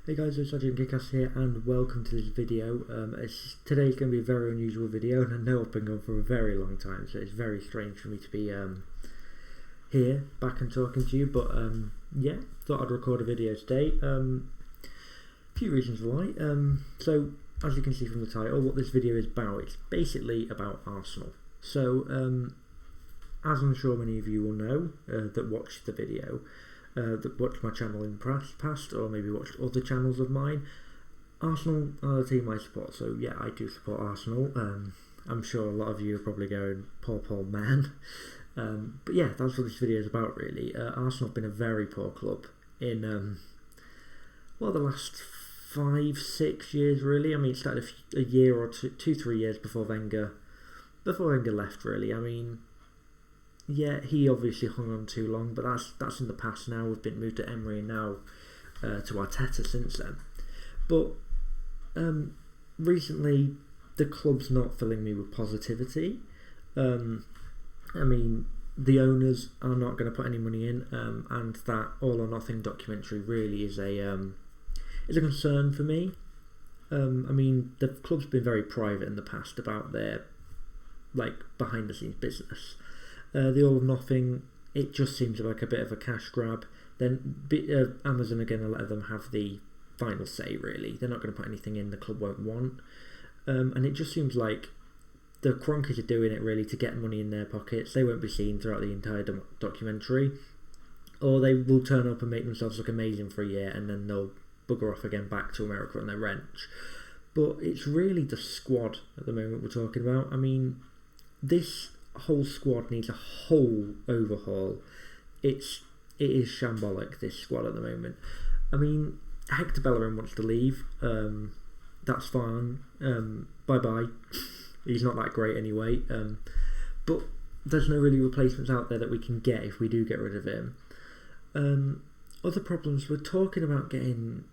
Hey guys, it's Sergeant Kickass here and welcome to this video. Today's going to be a very unusual video, and I know I've been going for a very long time, so it's very strange for me to be here, back and talking to you, but yeah, thought I'd record a video today. A few reasons why. So, as you can see from the title, what this video is about, it's basically about Arsenal. So, as I'm sure many of you will know that watched the video, that watched my channel in past, or maybe watched other channels of mine, Arsenal are the team I support. So yeah, I do support Arsenal. I'm sure a lot of you are probably going, poor man. But yeah, that's what this video is about really. Arsenal have been a very poor club in, well, the last 5-6 years really. I mean, it started a year or 2-3 years before Wenger left really. I mean, yeah, he obviously hung on too long, but that's in the past now. We've been moved to Emery and now to Arteta since then. But recently, the club's not filling me with positivity. I mean, the owners are not going to put any money in, and that All or Nothing documentary really is a concern for me. I mean, the club's been very private in the past about their behind the scenes business. The All or Nothing, it just seems like a bit of a cash grab. Then Amazon are going to let them have the final say really. They're not going to put anything in the club won't want. And it just seems like the Kroenkes are doing it really to get money in their pockets. They won't be seen throughout the entire documentary. Or they will turn up and make themselves look amazing for a year and then they'll bugger off again back to America on their wrench. But it's really the squad at the moment we're talking about. I mean, this whole squad needs a whole overhaul. It is shambolic, this squad at the moment. I mean, Hector Bellerin wants to leave. That's fine. Bye bye. He's not that great anyway. But there's no really replacements out there that we can get if we do get rid of him. Other problems, we're talking about getting,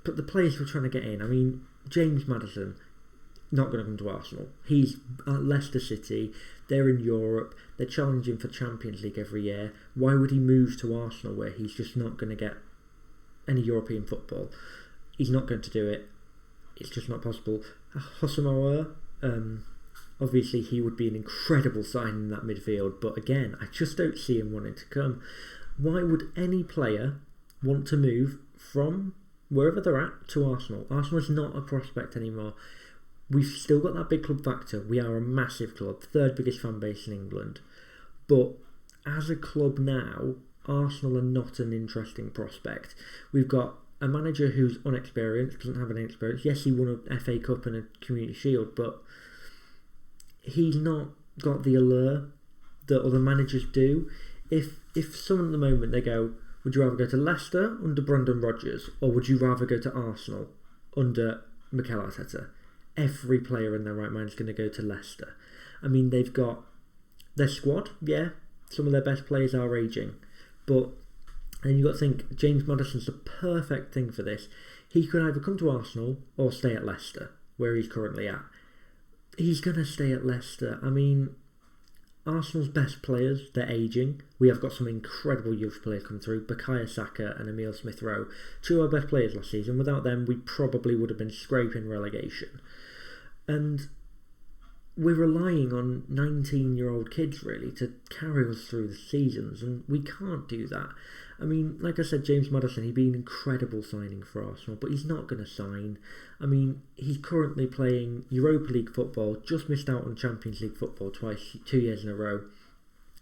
but the players we're trying to get in. I mean, James Maddison, not going to come to Arsenal. He's at Leicester City. They're in Europe. They're challenging for Champions League every year. Why would he move to Arsenal where he's just not going to get any European football? He's not going to do it. It's just not possible. Hosamawa, obviously he would be an incredible sign in that midfield, but again, I just don't see him wanting to come. Why would any player want to move from wherever they're at to Arsenal? Arsenal is not a prospect anymore. We've still got that big club factor. We are a massive club, third biggest fan base in England. But as a club now, Arsenal are not an interesting prospect. We've got a manager who's unexperienced, doesn't have any experience. Yes, he won a FA Cup and a Community Shield, but he's not got the allure that other managers do. If someone at the moment, they go, would you rather go to Leicester under Brendan Rodgers, or would you rather go to Arsenal under Mikel Arteta? Every player in their right mind is going to go to Leicester. I mean, they've got their squad, yeah, some of their best players are aging, but then you've got to think, James Maddison's the perfect thing for this. He could either come to Arsenal or stay at Leicester, where he's currently at. He's going to stay at Leicester. I mean, Arsenal's best players, they're aging. We have got some incredible youth players coming through, Bukayo Saka and Emile Smith-Rowe. Two of our best players last season. Without them, we probably would have been scraping relegation. And we're relying on 19-year-old kids, really, to carry us through the seasons, and we can't do that. I mean, like I said, James Maddison, he'd be an incredible signing for Arsenal, but he's not going to sign. I mean, he's currently playing Europa League football, just missed out on Champions League football twice, 2 years in a row.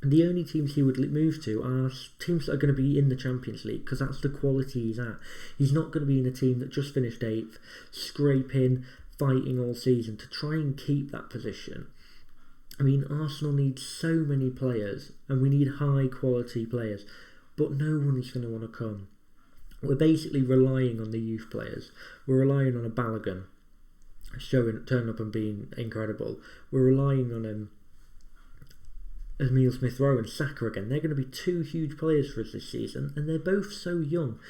And the only teams he would move to are teams that are going to be in the Champions League, because that's the quality he's at. He's not going to be in a team that just finished 8th, scraping, fighting all season to try and keep that position. I mean, Arsenal needs so many players, and we need high quality players, but no one is going to want to come. We're basically relying on the youth players. We're relying on a Balogun turning up and being incredible. We're relying on Emile Smith-Rowe and Saka again. They're going to be two huge players for us this season, and they're both so young.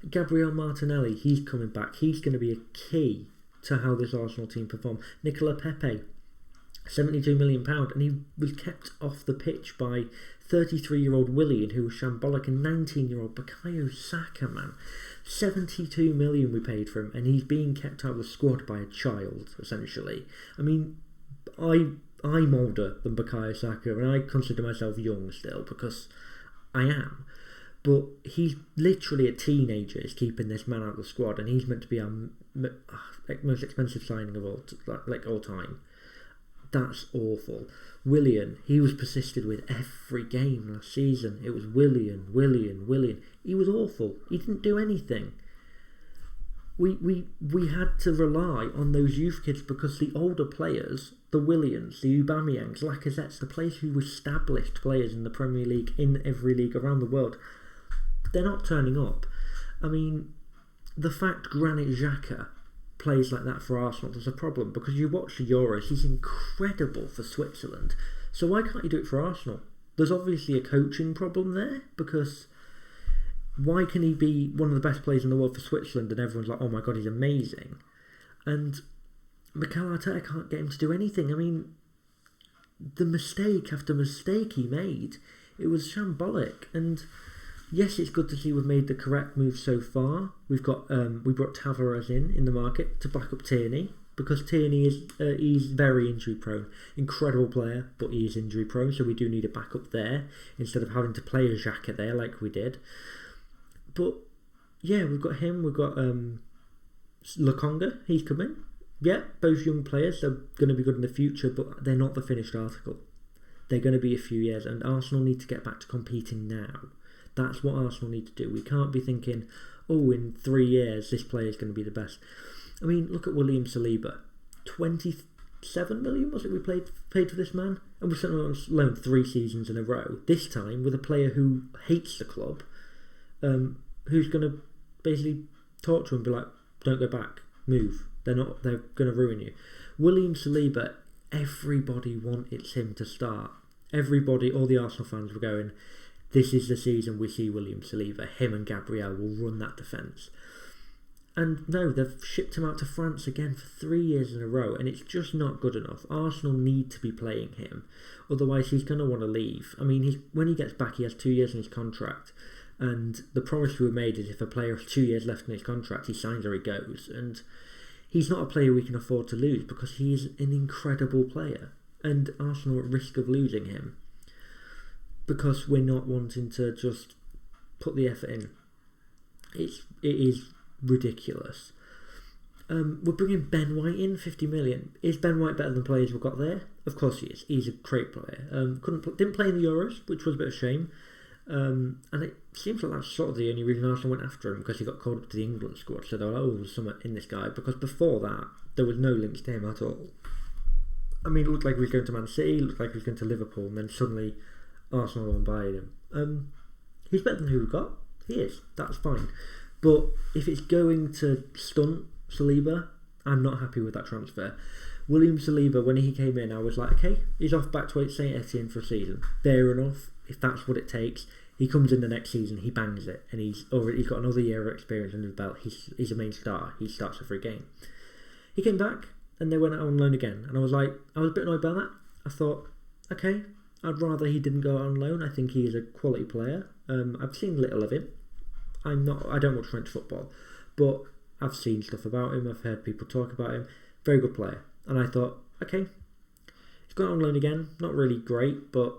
Gabriel Martinelli, he's coming back. He's going to be a key to how this Arsenal team perform. Nicola Pepe, £72 million, and he was kept off the pitch by 33-year-old Willian, who was shambolic, and 19-year-old Bukayo Saka, man. 72 million we paid for him, and he's being kept out of the squad by a child, essentially. I mean, I'm older than Bukayo Saka, and I consider myself young still, because I am. But he's literally a teenager is keeping this man out of the squad, and he's meant to be our most expensive signing of all time. That's awful. Willian, he was persisted with every game last season. It was Willian. He was awful. He didn't do anything. We had to rely on those youth kids because the older players, the Willians, the Aubameyangs, Lacazette's, the players who were established players in the Premier League, in every league around the world, they're not turning up. I mean, the fact Granit Xhaka plays like that for Arsenal, there's a problem, because you watch the Euros, he's incredible for Switzerland, so why can't you do it for Arsenal? There's obviously a coaching problem there, because why can he be one of the best players in the world for Switzerland and everyone's like, oh my god, he's amazing, and Mikel Arteta can't get him to do anything? I mean, the mistake after mistake he made, it was shambolic. And yes, it's good to see we've made the correct move so far. We brought Tavares in the market to back up Tierney, because Tierney he's very injury prone. Incredible player, but he is injury prone, so we do need a backup there instead of having to play a Xhaka there like we did. But yeah, we've got him. We've got Lokonga. He's coming. Yeah, both young players. They're going to be good in the future, but they're not the finished article. They're going to be a few years, and Arsenal need to get back to competing now. That's what Arsenal need to do. We can't be thinking, oh, in 3 years this player is going to be the best. I mean, look at William Saliba. 27 million was it we paid for this man? And we sent him on loan 3 seasons in a row. This time with a player who hates the club, who's going to basically talk to him and be like, don't go back, move. They're going to ruin you. William Saliba, everybody wanted him to start. Everybody, all the Arsenal fans were going, this is the season we see William Saliba. Him and Gabriel will run that defence. And no, they've shipped him out to France again for 3 years in a row, and it's just not good enough. Arsenal need to be playing him. Otherwise, he's going to want to leave. I mean, when he gets back, he has 2 years in his contract. And the promise we were made is if a player has 2 years left in his contract, he signs or he goes. And he's not a player we can afford to lose, because he is an incredible player. And Arsenal are at risk of losing him, because we're not wanting to just put the effort in. It is ridiculous. We're bringing Ben White in, 50 million. Is Ben White better than players we've got there? Of course he is. He's a great player. Didn't play in the Euros, which was a bit of a shame. And it seems like that's sort of the only reason Arsenal went after him, because he got called up to the England squad. So they were like, oh, there's something in this guy. Because before that, there was no links to him at all. I mean, it looked like he was going to Man City, it looked like he was going to Liverpool, and then suddenly Arsenal went buying him. He's better than who we've got. He is. That's fine. But if it's going to stunt Saliba, I'm not happy with that transfer. William Saliba, when he came in, I was like, okay, he's off back to St Etienne for a season. Fair enough. If that's what it takes, he comes in the next season, he bangs it, and he's got another year of experience under his belt. He's a main star. He starts every game. He came back, and they went out on loan again, and I was a bit annoyed by that. I thought, okay, I'd rather he didn't go out on loan. I think he is a quality player. I've seen little of him. I don't watch French football, but I've seen stuff about him. I've heard people talk about him. Very good player. And I thought, okay, he's gone on loan again. Not really great, but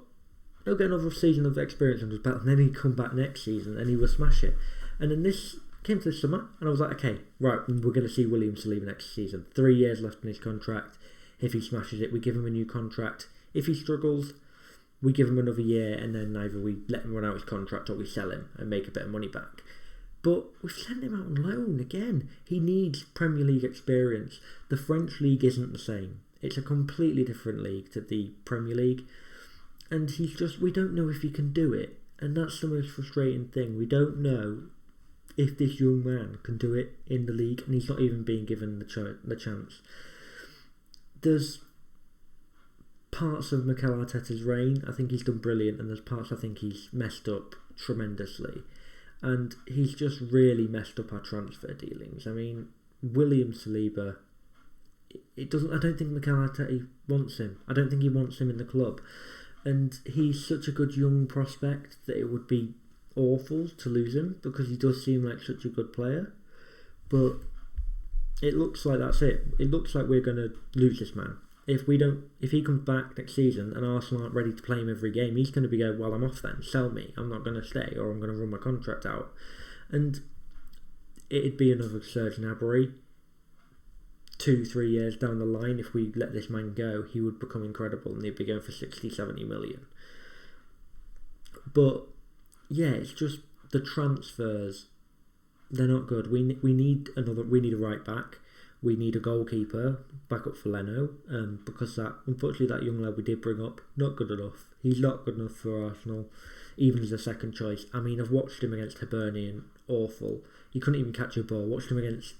he'll get another season of experience under his belt, and then he'd come back next season and he will smash it. And then this came to this summer, and I was like, okay, right, we're going to see William Saliba next season. 3 years left in his contract. If he smashes it, we give him a new contract. If he struggles, we give him another year, and then either we let him run out his contract or we sell him and make a bit of money back. But we've sent him out on loan again. He needs Premier League experience. The French league isn't the same. It's a completely different league to the Premier League. And we don't know if he can do it. And that's the most frustrating thing. We don't know if this young man can do it in the league, and he's not even being given the chance. There's parts of Mikel Arteta's reign I think he's done brilliant, and there's parts I think he's messed up tremendously. And he's just really messed up our transfer dealings. I mean, William Saliba, it doesn't. I don't think Mikel Arteta wants him. I don't think he wants him in the club, and he's such a good young prospect that it would be awful to lose him because he does seem like such a good player. But it looks like that's it. It looks like we're going to lose this man. If he comes back next season and Arsenal aren't ready to play him every game, he's going to be going, well, I'm off then. Sell me. I'm not going to stay, or I'm going to run my contract out. And it'd be another Serge Gnabry. 2-3 years down the line, if we let this man go, he would become incredible and he'd be going for 60-70 million. But yeah, it's just the transfers, they're not good. We need a right back. We need a goalkeeper, back up for Leno, because unfortunately that young lad we did bring up, not good enough. He's not good enough for Arsenal, even as a second choice. I mean, I've watched him against Hibernian, awful. He couldn't even catch a ball. Watched him against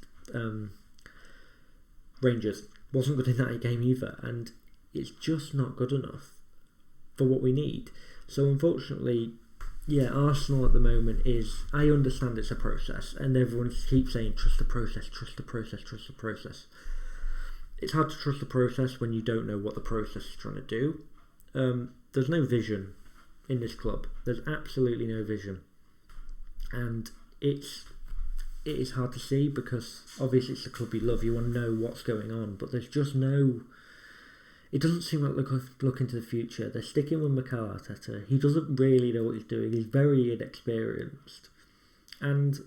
Rangers, wasn't good in that game either, and it's just not good enough for what we need. So unfortunately, yeah, Arsenal at the moment is, I understand it's a process, and everyone keeps saying trust the process, trust the process, trust the process. It's hard to trust the process when you don't know what the process is trying to do. There's no vision in this club. There's absolutely no vision, and it is hard to see because obviously it's the club you love. You want to know what's going on, but there's just no. It doesn't seem like look into the future. They're sticking with Mikel Arteta. He doesn't really know what he's doing. He's very inexperienced, and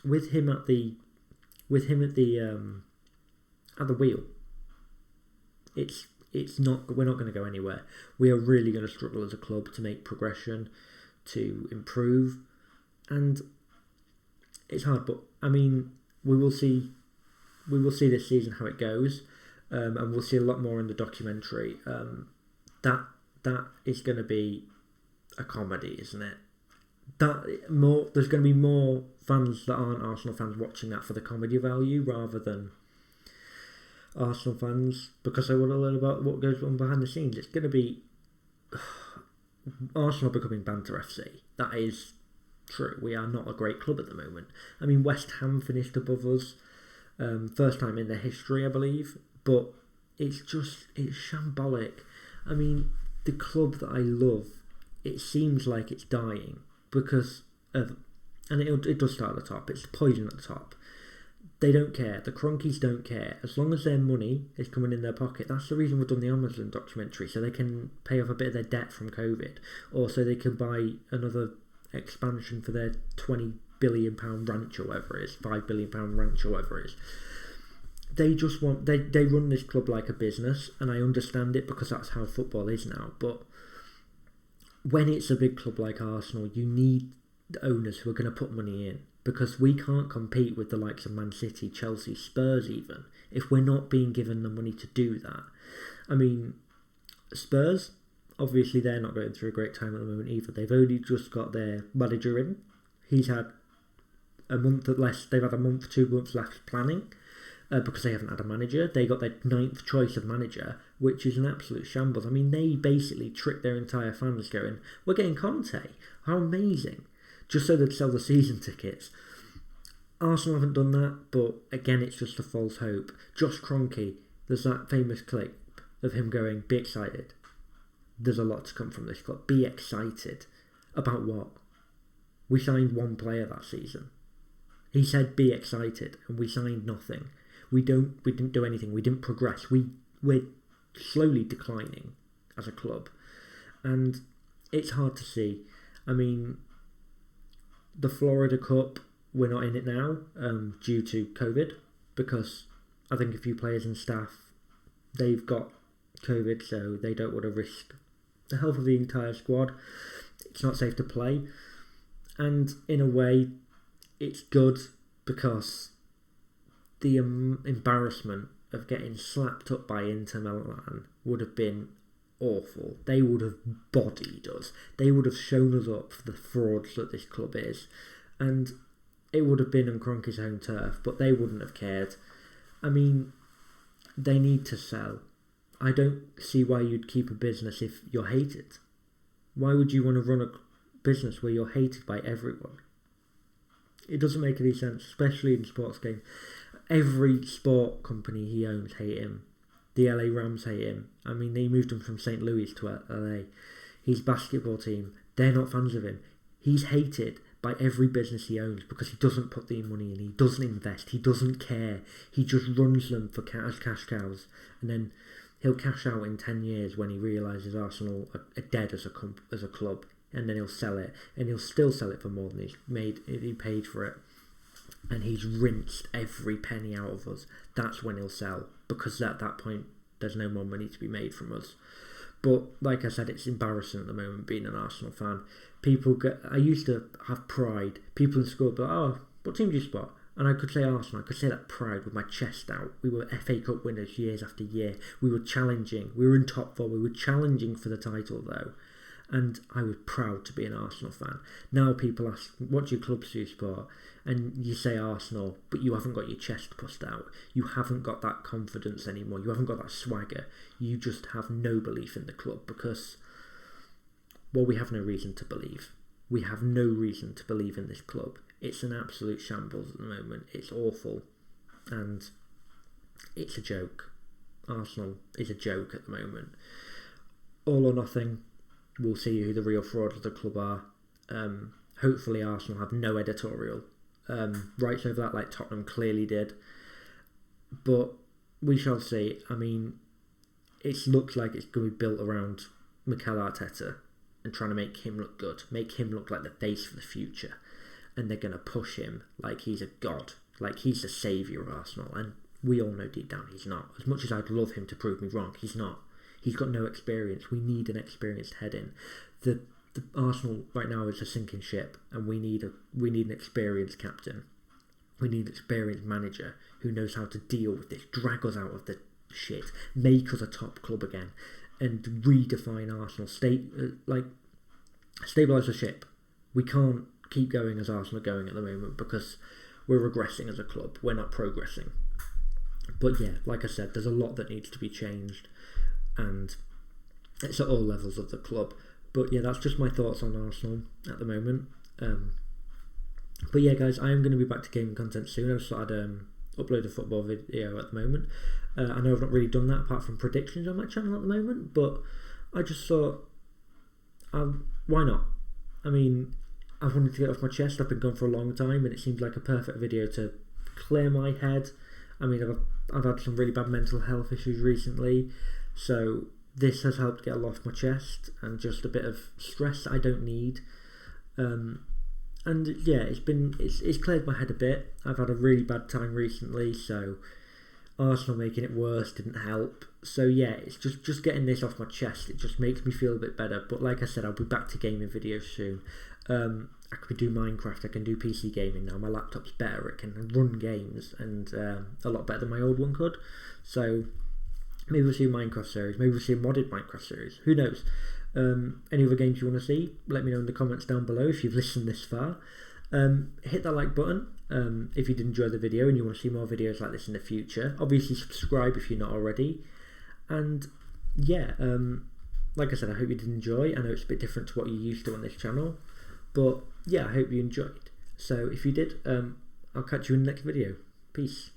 with him at the wheel, it's not. We're not going to go anywhere. We are really going to struggle as a club to make progression, to improve, and it's hard. But I mean, we will see. We will see this season how it goes. And we'll see a lot more in the documentary. That is going to be a comedy, isn't it? There's going to be more fans that aren't Arsenal fans watching that for the comedy value rather than Arsenal fans because they want to learn about what goes on behind the scenes. It's going to be Arsenal becoming Banter FC. That is true. We are not a great club at the moment. I mean, West Ham finished above us, first time in their history, I believe. But it's shambolic. I mean, the club that I love, it seems like it's dying because of, and it does start at the top. It's poison at the top. They don't care. The Cronkies don't care. As long as their money is coming in their pocket, that's the reason we've done the Amazon documentary, so they can pay off a bit of their debt from COVID, or so they can buy another expansion for their £20 billion ranch or whatever it is, £5 billion ranch or whatever it is. They just want they run this club like a business, and I understand it because that's how football is now. But when it's a big club like Arsenal, you need the owners who are going to put money in because we can't compete with the likes of Man City, Chelsea, Spurs even if we're not being given the money to do that. I mean, Spurs, obviously they're not going through a great time at the moment either. They've only just got their manager in. He's had a month less. They've had a month, 2 months left planning. Because they haven't had a manager. They got their 9th choice of manager, which is an absolute shambles. I mean, they basically tricked their entire fans going, we're getting Conte. How amazing. Just so they'd sell the season tickets. Arsenal haven't done that, but again, it's just a false hope. Josh Kroenke, there's that famous clip of him going, be excited. There's a lot to come from this club. Be excited. About what? We signed one player that season. He said, be excited, and we signed nothing. We didn't do anything. We didn't progress. We're slowly declining as a club, and it's hard to see. I mean, the Florida Cup, we're not in it now due to COVID because I think a few players and staff, they've got COVID, so they don't want to risk the health of the entire squad. It's not safe to play, and in a way, it's good because the embarrassment of getting slapped up by Inter Milan would have been awful. They would have bodied us. They would have shown us up for the frauds that this club is. And it would have been on Kroenke's home turf, but they wouldn't have cared. I mean, they need to sell. I don't see why you'd keep a business if you're hated. Why would you want to run a business where you're hated by everyone? It doesn't make any sense, especially in sports games. every sport company he owns hate him. The LA Rams hate him. I mean, they moved him from St. Louis to LA. His basketball team, they're not fans of him. He's hated by every business he owns because he doesn't put the money in, he doesn't invest, he doesn't care. He just runs them for cash cows, and then he'll cash out in 10 years when he realises Arsenal are dead as a club, and then he'll sell it, and he'll still sell it for more than he paid for it. And he's rinsed every penny out of us. That's when he'll sell, because at that point there's no more money to be made from us. But like I said, it's embarrassing at the moment being an Arsenal fan. I used to have pride. People in school would be like, oh, what team do you support? And I could say Arsenal. I could say that proud with my chest out. We were FA Cup winners years after year. We were challenging. We were in top four. We were challenging for the title though. And I was proud to be an Arsenal fan. Now people ask, what do your clubs do you support? And you say Arsenal, but you haven't got your chest pushed out. You haven't got that confidence anymore. You haven't got that swagger. You just have no belief in the club because, well, we have no reason to believe. We have no reason to believe in this club. It's an absolute shambles at the moment. It's awful. And it's a joke. Arsenal is a joke at the moment. All or nothing. We'll see who the real frauds of the club are. Hopefully Arsenal have no editorial rights over that like Tottenham clearly did. But we shall see. I mean, it looks like it's going to be built around Mikel Arteta and trying to make him look good. Make him look like the face for the future. And they're going to push him like he's a god. Like he's the saviour of Arsenal. And we all know deep down he's not. As much as I'd love him to prove me wrong, he's not. He's got no experience. We need an experienced head in. The Arsenal right now is a sinking ship, and we need an experienced captain. We need an experienced manager who knows how to deal with this, drag us out of the shit, make us a top club again, and redefine Arsenal. Stabilise the ship. We can't keep going as Arsenal are going at the moment because we're regressing as a club. We're not progressing. But yeah, like I said, there's a lot that needs to be changed. And it's at all levels of the club. But yeah, that's just my thoughts on Arsenal at the moment. But yeah, guys, I am going to be back to gaming content soon. I just thought I'd upload a football video at the moment. I know I've not really done that apart from predictions on my channel at the moment, but I just thought, why not? I mean, I wanted to get off my chest. I've been gone for a long time, and it seems like a perfect video to clear my head. I mean, I've had some really bad mental health issues recently. So this has helped get a lot off my chest and just a bit of stress that I don't need. And yeah, it's cleared my head a bit. I've had a really bad time recently, so Arsenal making it worse didn't help. So yeah, it's just getting this off my chest. It just makes me feel a bit better. But like I said, I'll be back to gaming videos soon. I can do Minecraft, I can do PC gaming now. My laptop's better, it can run games, and a lot better than my old one could. So maybe we'll see a Minecraft series. Maybe we'll see a modded Minecraft series. Who knows? Any other games you want to see? Let me know in the comments down below if you've listened this far. Hit that like button if you did enjoy the video and you want to see more videos like this in the future. Obviously subscribe if you're not already. And yeah, like I said, I hope you did enjoy. I know it's a bit different to what you're used to on this channel. But yeah, I hope you enjoyed. So if you did, I'll catch you in the next video. Peace.